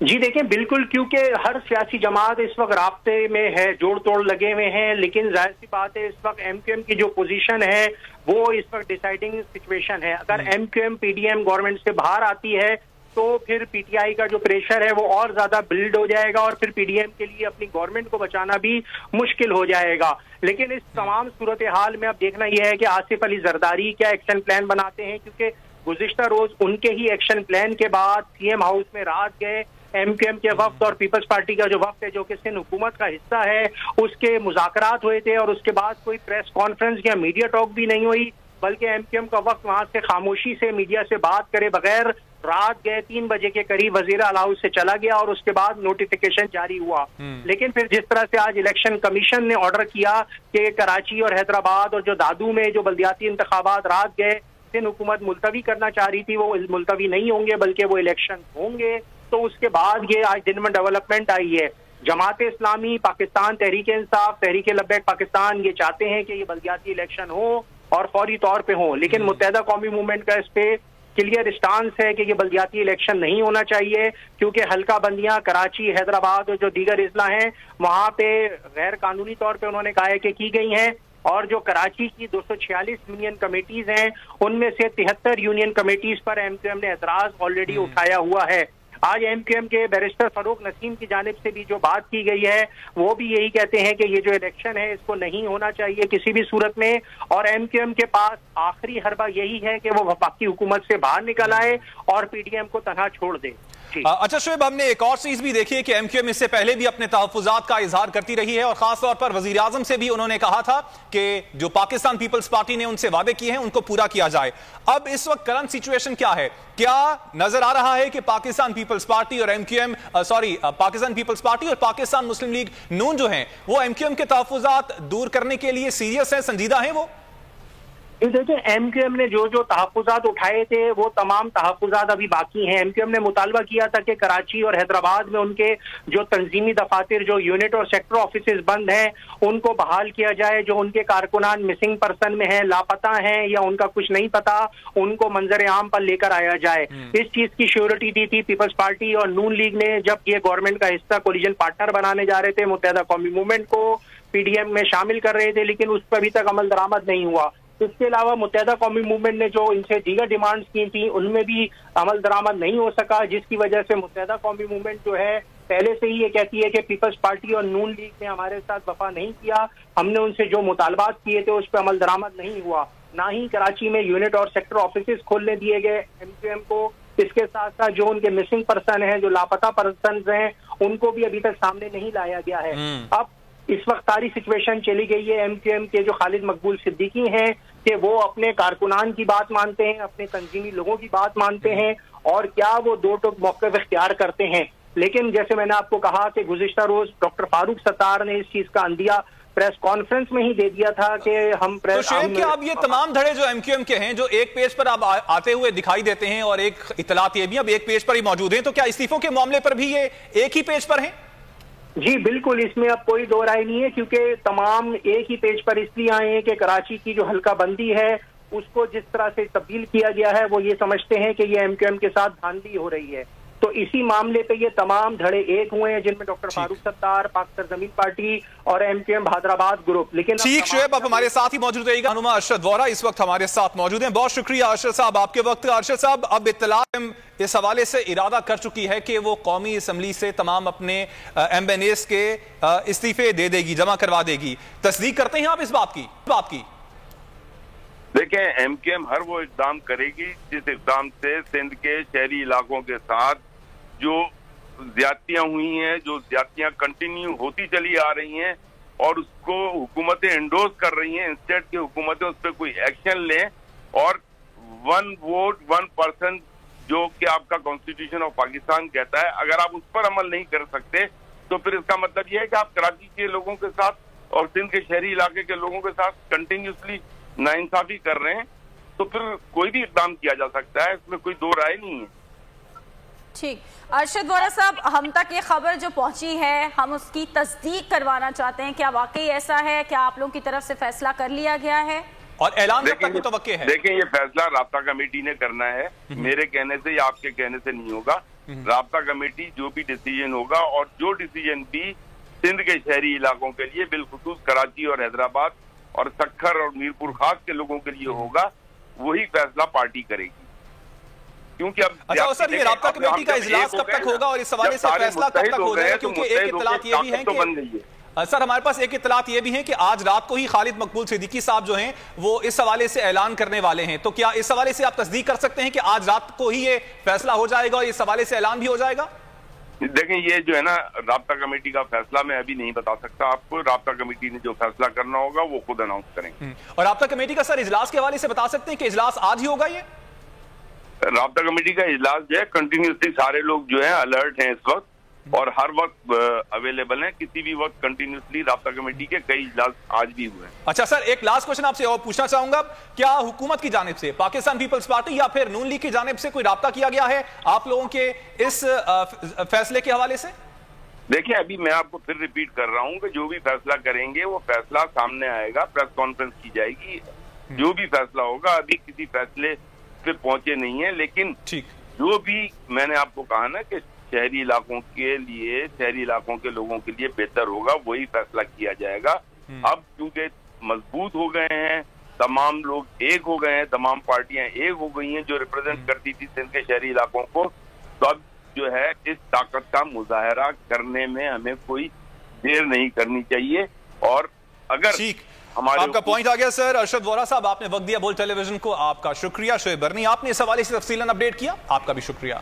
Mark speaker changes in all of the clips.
Speaker 1: جی دیکھیں بالکل، کیونکہ ہر سیاسی جماعت اس وقت رابطے میں ہے، جوڑ توڑ لگے ہوئے ہیں، لیکن ظاہر سی بات ہے اس وقت ایم کیو ایم کی جو پوزیشن ہے وہ اس وقت ڈیسائیڈنگ سچویشن ہے. اگر M Q M P D M government سے باہر آتی ہے تو پھر پی ٹی آئی کا جو پریشر ہے وہ اور زیادہ بلڈ ہو جائے گا، اور پھر پی ڈی ایم کے لیے اپنی گورنمنٹ کو بچانا بھی مشکل ہو جائے گا. لیکن اس تمام صورتحال میں اب دیکھنا یہ ہے کہ آصف علی زرداری کیا ایکشن پلان بناتے ہیں، کیونکہ گزشتہ روز ان کے ہی ایکشن پلان کے بعد سی ایم ہاؤس میں رات گئے ایم کیو ایم کے وفد اور پیپلز پارٹی کا جو وفد ہے جو کہ سندھ حکومت کا حصہ ہے اس کے مذاکرات ہوئے تھے، اور اس کے بعد کوئی پریس کانفرنس یا میڈیا ٹاک بھی نہیں ہوئی، بلکہ ایم کیو ایم کا وقت وہاں سے خاموشی سے میڈیا سے بات کرے بغیر رات گئے 3 بجے کے قریب وزیر اعلیٰ ہاؤس سے چلا گیا، اور اس کے بعد نوٹیفیکیشن جاری ہوا. لیکن پھر جس طرح سے آج الیکشن کمیشن نے آرڈر کیا کہ کراچی اور حیدرآباد اور جو دادو میں جو بلدیاتی انتخابات رات گئے سندھ حکومت ملتوی کرنا چاہ رہی تھی، وہ ملتوی نہیں ہوں گے بلکہ وہ الیکشن ہوں گے. تو اس کے بعد یہ آج دن میں ڈیولپمنٹ آئی ہے. جماعت اسلامی پاکستان، تحریک انصاف، تحریک لبیک پاکستان یہ چاہتے ہیں کہ یہ بلدیاتی الیکشن ہو اور فوری طور پہ ہوں، لیکن متحدہ قومی موومنٹ کا اس پہ کلیئر اسٹانس ہے کہ یہ بلدیاتی الیکشن نہیں ہونا چاہیے، کیونکہ حلقہ بندیاں کراچی، حیدرآباد اور جو دیگر اضلاع ہیں وہاں پہ غیر قانونی طور پہ انہوں نے کہا ہے کہ کی گئی ہیں، اور جو کراچی کی 246 یونین کمیٹیز ہیں ان میں سے 73 یونین کمیٹیز پر ایم کیو ایم نے اعتراض آلریڈی اٹھایا ہوا ہے. آج ایم کیو ایم کے بیرسٹر فاروق نسیم کی جانب سے بھی جو بات کی گئی ہے وہ بھی یہی کہتے ہیں کہ یہ جو الیکشن ہے اس کو نہیں ہونا چاہیے کسی بھی صورت میں، اور ایم کیو ایم کے پاس آخری حربہ یہی ہے کہ وہ وفاقی حکومت سے باہر نکل آئے اور پی ڈی ایم کو تنہا چھوڑ دے.
Speaker 2: اچھا شعیب، ہم نے ایک اور چیز بھی دیکھی ہے کہ ایم کیو ایم اس سے پہلے بھی اپنے تحفظات کا اظہار کرتی رہی ہے، اور خاص طور پر وزیر اعظم سے بھی انہوں نے کہا تھا کہ جو پاکستان پیپلز پارٹی نے ان سے وعدے کیے ہیں ان کو پورا کیا جائے. اب اس وقت کرنٹ سچویشن کیا ہے؟ کیا نظر آ رہا ہے کہ پاکستان پیپلز پارٹی اور پاکستان پیپلز پارٹی اور پاکستان مسلم لیگ نون جو ہیں وہ ایم کیو ایم کے تحفظات دور کرنے کے لیے سیریس ہیں، سنجیدہ ہیں؟ وہ
Speaker 1: دیکھیں ایم کیو ایم نے جو تحفظات اٹھائے تھے وہ تمام تحفظات ابھی باقی ہیں. ایم کیو ایم نے مطالبہ کیا تھا کہ کراچی اور حیدرآباد میں ان کے جو تنظیمی دفاتر، جو یونٹ اور سیکٹر آفیسز بند ہیں ان کو بحال کیا جائے، جو ان کے کارکنان مسنگ پرسن میں ہیں، لاپتہ ہیں یا ان کا کچھ نہیں پتا، ان کو منظر عام پر لے کر آیا جائے. اس چیز کی شیورٹی دی تھی پیپلز پارٹی اور نون لیگ نے جب یہ گورنمنٹ کا حصہ کولیجن پارٹنر بنانے جا رہے تھے، متحدہ قومی موومنٹ کو پی ڈی ایم میں شامل کر رہے تھے، لیکن اس پر ابھی تک عمل درآمد نہیں ہوا. اس کے علاوہ متحدہ قومی موومنٹ نے جو ان سے دیگر ڈیمانڈز کی تھیں ان میں بھی عمل درآمد نہیں ہو سکا، جس کی وجہ سے متحدہ قومی موومنٹ جو ہے پہلے سے ہی یہ کہتی ہے کہ پیپلز پارٹی اور نون لیگ نے ہمارے ساتھ وفا نہیں کیا، ہم نے ان سے جو مطالبات کیے تھے اس پہ عمل درآمد نہیں ہوا. نہ ہی کراچی میں یونٹ اور سیکٹر آفیسز کھولنے دیے گئے ایم کیو ایم کو. اس کے ساتھ ساتھ جو ان کے مسنگ پرسن ہیں، جو لاپتہ پرسنز ہیں، ان کو بھی ابھی تک سامنے نہیں لایا گیا ہے. اب اس وقت ساری سچویشن چلی گئی ہے ایم کیو ایم کے جو خالد مقبول صدیقی ہیں کہ وہ اپنے کارکنان کی بات مانتے ہیں، اپنے تنظیمی لوگوں کی بات مانتے ہیں، اور کیا وہ دو ٹوک موقف اختیار کرتے ہیں. لیکن جیسے میں نے آپ کو کہا کہ گزشتہ روز ڈاکٹر فاروق ستار نے اس چیز کا اندیا پریس کانفرنس میں ہی دے دیا تھا کہ ہم
Speaker 2: تو شعیب کیا اب یہ تمام دھڑے جو ایم کیو ایم کے ہیں جو ایک پیج پر اب آتے ہوئے دکھائی دیتے ہیں اور ایک اطلاعات یہ بھی اب ایک پیج پر ہی موجود ہیں، تو کیا استعفوں کے معاملے پر بھی یہ ایک ہی پیج پر ہیں؟
Speaker 1: جی بالکل، اس میں اب کوئی دو رائے نہیں ہے، کیونکہ تمام ایک ہی پیج پر اس لیے آئے ہیں کہ کراچی کی جو حلقہ بندی ہے اس کو جس طرح سے تبدیل کیا گیا ہے وہ یہ سمجھتے ہیں کہ یہ ایم کیو ایم کے ساتھ دھاندلی ہو رہی ہے. تو اسی معاملے پہ یہ تمام دھڑے ایک ہوئے ہیں، جن میں ڈاکٹر فاروق ستار، پاک سرزمین پارٹی اور M Q M Hyderabad group. لیکن
Speaker 2: ٹھیک شعیب، اب ہمارے ساتھ ہی موجود رہے گا رہنما ارشد وورا، اس وقت ہمارے ساتھ موجود ہیں. بہت شکریہ ارشد صاحب آپ کے وقت. ارشد صاحب، اب اطلاع اس حوالے سے ارادہ کر چکی ہے کہ وہ قومی اسمبلی سے تمام اپنے ایم این ایز کے استعفے دے دے گی، جمع کروا دے گی. تصدیق کرتے ہیں آپ اس بات کی؟
Speaker 3: دیکھیں ایم کیو ایم ہر وہ اقدام کرے گی جس اقدام سے سندھ کے شہری علاقوں کے ساتھ جو زیادتیاں ہوئی ہیں، جو زیادتیاں کنٹینیو ہوتی چلی آ رہی ہیں اور اس کو حکومتیں انڈورس کر رہی ہیں، انسٹیٹ کی حکومتیں اس پہ کوئی ایکشن لیں. اور 1 ووٹ 1 پرسن جو کہ آپ کا کانسٹیٹیوشن آف پاکستان کہتا ہے، اگر آپ اس پر عمل نہیں کر سکتے تو پھر اس کا مطلب یہ ہے کہ آپ کراچی کے لوگوں کے ساتھ اور سندھ کے شہری علاقے کے لوگوں کے ساتھ کنٹینیوسلی ناانصافی کر رہے ہیں. تو پھر کوئی بھی اقدام کیا جا سکتا ہے، اس میں کوئی دو رائے نہیں ہے.
Speaker 4: ٹھیک، ارشد وورا صاحب، ہم تک یہ خبر جو پہنچی ہے ہم اس کی تصدیق کروانا چاہتے ہیں. کیا واقعی ایسا ہے؟ کیا آپ لوگوں کی طرف سے فیصلہ کر لیا گیا ہے
Speaker 2: اور اعلان کب تک متوقع ہے؟
Speaker 3: دیکھیں یہ فیصلہ رابطہ کمیٹی نے کرنا ہے، میرے کہنے سے یا آپ کے کہنے سے نہیں ہوگا. رابطہ کمیٹی جو بھی ڈیسیجن ہوگا اور جو ڈیسیجن بھی سندھ کے شہری علاقوں کے لیے بالخصوص کراچی اور حیدرآباد اور سکھر اور میرپور خاص کے لوگوں کے لیے ہوگا وہی فیصلہ پارٹی کرے گی. کیونکہ اب
Speaker 2: اچھا سر یہ رابطہ کمیٹی کا اجلاس کب تک ہوگا اور اس حوالے سے فیصلہ کب تک ہو جائے گا؟ کیونکہ ایک اطلاعات یہ بھی ہیں کہ سر ہمارے پاس ایک اطلاعات یہ بھی ہیں کہ آج رات کو ہی خالد مقبول صدیقی صاحب جو ہیں وہ اس حوالے سے اعلان کرنے والے ہیں. تو کیا اس حوالے سے آپ تصدیق کر سکتے ہیں کہ آج رات کو ہی یہ فیصلہ ہو جائے گا اور اس حوالے سے اعلان بھی ہو جائے گا؟
Speaker 3: دیکھیں یہ جو ہے نا رابطہ کمیٹی کا فیصلہ میں ابھی نہیں بتا سکتا آپ کو. رابطہ کمیٹی نے جو فیصلہ کرنا ہوگا وہ خود اناؤنس کریں گے.
Speaker 2: اور رابطہ کمیٹی کا سر اجلاس کے حوالے سے بتا سکتے ہیں کہ اجلاس آج ہی ہوگا؟ یہ
Speaker 3: رابطہ کمیٹی کا اجلاس جو ہے کنٹینیوسلی سارے لوگ جو ہیں الرٹ ہیں اس وقت اور ہر وقت اویلیبل ہیں. کسی بھی وقت کنٹینیوسلی رابطہ کمیٹی کے کئی اجلاس آج بھی ہوئے ہیں.
Speaker 2: اچھا سر ایک لاسٹ کوشچن آپ سے اور پوچھنا چاہوں گا, کیا حکومت کی جانب سے پاکستان پیپلز پارٹی یا پھر نون لیگ کی جانب سے کوئی رابطہ کیا گیا ہے آپ لوگوں کے اس فیصلے کے حوالے سے؟
Speaker 3: دیکھیں ابھی میں آپ کو پھر ریپیٹ کر رہا ہوں کہ جو بھی فیصلہ کریں گے وہ فیصلہ سامنے آئے گا, پریس کانفرنس کی جائے گی. جو بھی فیصلہ ہوگا ابھی کسی فیصلے پہ پہنچے نہیں ہیں, لیکن جو بھی میں نے آپ کو کہا نا کہ شہری علاقوں کے لیے شہری علاقوں کے لوگوں کے لیے بہتر ہوگا وہی فیصلہ کیا جائے گا. اب کیونکہ مضبوط ہو گئے ہیں, تمام لوگ ایک ہو گئے ہیں, تمام پارٹیاں ایک ہو گئی ہیں جو ریپرزینٹ کرتی تھی سندھ کے شہری علاقوں کو, تو اب جو ہے اس طاقت کا مظاہرہ کرنے میں ہمیں کوئی دیر نہیں کرنی چاہیے. اور اگر
Speaker 2: آپ کا پوائنٹ آ گیا سر. ارشد وورا صاحب آپ نے وقت دیا بول ٹیلی ویژن کو, آپ کا شکریہ. شعیب برنی آپ نے اس حوالے سے تفصیلاً اپڈیٹ کیا, آپ کا بھی شکریہ.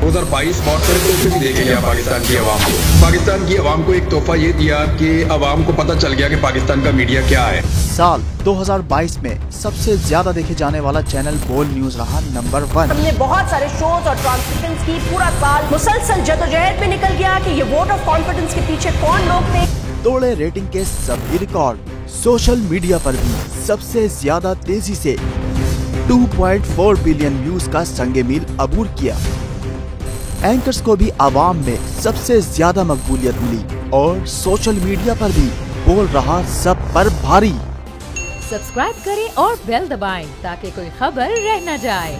Speaker 5: 2022 بہتر تحفے بھی دیکھے گیا پاکستان کی عوام کو. پاکستان کی عوام کو ایک تحفہ یہ دیا کہ عوام کو پتہ چل گیا کہ پاکستان کا میڈیا کیا ہے.
Speaker 6: سال 2022 میں سب سے زیادہ دیکھے جانے والا چینل بول نیوز رہا نمبر 1.
Speaker 7: ہم نے بہت سارے شوز اور ٹرانسمیشنز کی, پورا سال مسلسل جدوجہد میں نکل گیا کہ یہ ووٹ آف کانفیڈنس کے پیچھے کون لوگ تھے.
Speaker 6: توڑے ریٹنگ کے سبھی ریکارڈ. سوشل میڈیا پر بھی سب سے زیادہ تیزی سے 2.4 بلین ویوز کا سنگ میل عبور کیا. اینکرز کو بھی عوام میں سب سے زیادہ مقبولیت ملی اور سوشل میڈیا پر بھی بول رہا سب پر بھاری.
Speaker 8: سبسکرائب کریں اور بیل دبائیں تاکہ کوئی خبر رہ نہ جائے.